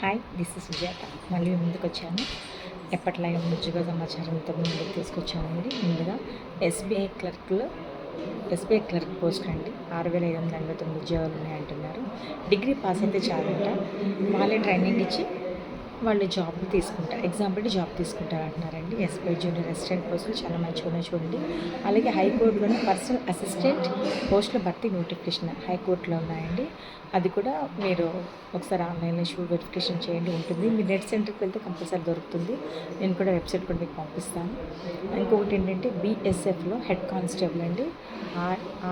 Hi, this is Sujatha. మళ్ళీ మీ ముందుకు వచ్చాను. ఎప్పటిలాగే ఉద్యోగ సమాచారంతో ముందుకు తీసుకొచ్చామండి. ముందుగా ఎస్బీఐ క్లర్క్ పోస్ట్ అండి. 6,589 ఉద్యోగాలు ఉన్నాయంటున్నారు. డిగ్రీ పాస్ అయితే చాలంట. వాళ్ళే ట్రైనింగ్ ఇచ్చి వాళ్ళు జాబ్ తీసుకుంటారు. ఎగ్జాంపుల్ జాబ్ తీసుకుంటారు అంటున్నారండి. ఎస్బీఐ జూనియర్ అసిస్టెంట్ పోస్టులు చాలా మంచిగా ఉన్నాయి చూడండి. అలాగే హైకోర్టులోనే పర్సనల్ అసిస్టెంట్ పోస్టుల భర్తీ నోటిఫికేషన్ హైకోర్టులో ఉన్నాయండి. అది కూడా మీరు ఒకసారి ఆన్లైన్లో వెరిఫికేషన్ చేయండి, ఉంటుంది. మీరు నెట్ సెంటర్కి వెళ్తే కంపల్సరీ దొరుకుతుంది. నేను కూడా వెబ్సైట్ కూడా మీకు పంపిస్తాను. ఇంకొకటి ఏంటంటే బీఎస్ఎఫ్లో హెడ్ కానిస్టేబుల్ అండి.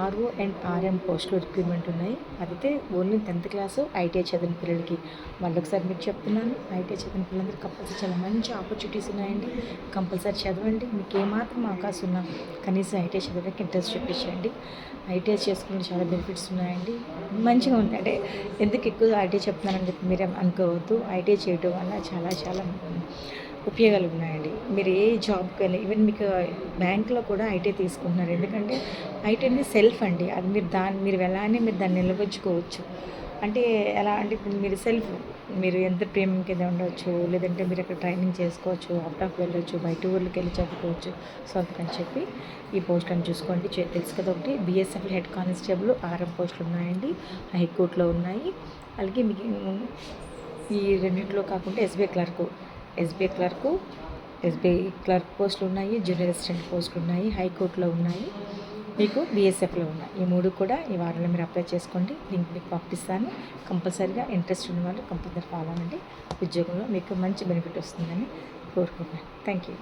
ఆర్ఓ అండ్ ఆర్ఎం పోస్టులు రిక్రూట్మెంట్ ఉన్నాయి. అదైతే ఓన్లీ 10th క్లాసు ఐటీఐ చదివిన పిల్లలకి. మళ్ళీ ఒకసారి మీకు చెప్తున్నాను, ఐటీఐ చదివిన పిల్లలందరూ కంపల్సరీ చాలా మంచి ఆపర్చునిటీస్ ఉన్నాయండి. కంపల్సరీ చదవండి. మీకు ఏమాత్రం అవకాశం ఉన్నా కనీసం ఐటీఐ చదవడానికి ఇంట్రెస్ట్ చూపించండి. ఐటీఐ చేసుకుంటే చాలా బెనిఫిట్స్ ఉన్నాయండి. మంచిగా ఉంది. అంటే ఎందుకు ఎక్కువ ఐటీఐ చెప్తున్నానని చెప్పి మీరే అనుకోవద్దు. ఐటీఐ చేయడం వల్ల చాలా చాలా ఉపయోగాలు ఉన్నాయండి. మీరు ఏ జాబ్కైనా, ఈవెన్ మీకు బ్యాంకులో కూడా ఐటీఐ తీసుకుంటున్నారు. ఎందుకంటే ఐటీఐ అనేది సెల్ఫ్ అండి. అది మీరు వెళ్ళాలని మీరు దాన్ని నిలబెచ్చుకోవచ్చు. అంటే ఎలా అంటే ఇప్పుడు మీరు ఎంత ప్రేమ కింద ఉండవచ్చు, లేదంటే మీరు అక్కడ ట్రైనింగ్ చేసుకోవచ్చు, అవుట్ ఆఫ్ వెళ్ళొచ్చు, బయట ఊర్లకి వెళ్ళి చదువుకోవచ్చు. సో అందుకని చెప్పి ఈ పోస్టులను చూసుకోండి. తెలుసు కదా, ఒకటి బీఎస్ఎఫ్ హెడ్ కానిస్టేబుల్ ఆర్ఎం పోస్టులు ఉన్నాయండి, హైకోర్టులో ఉన్నాయి. అలాగే మీకు ఈ రెండింటిలో కాకుండా ఎస్బీఐ క్లర్క్ పోస్టులు ఉన్నాయి, జూనియర్ అసిస్టెంట్ పోస్టులు ఉన్నాయి, హైకోర్టులో ఉన్నాయి, మీకు బీఎస్ఎఫ్లో ఉన్నాయి. ఈ 3 కూడా ఈ వారంలో మీరు అప్లై చేసుకోండి. లింక్ మీకు పంపిస్తాను. కంపల్సరీగా ఇంట్రెస్ట్ ఉన్న వాళ్ళు కంపల్సరీ ఫాలో అవ్వండి. ఉద్యోగంలో మీకు మంచి బెనిఫిట్ వస్తుందని కోరుకుంటున్నాను. Thank you.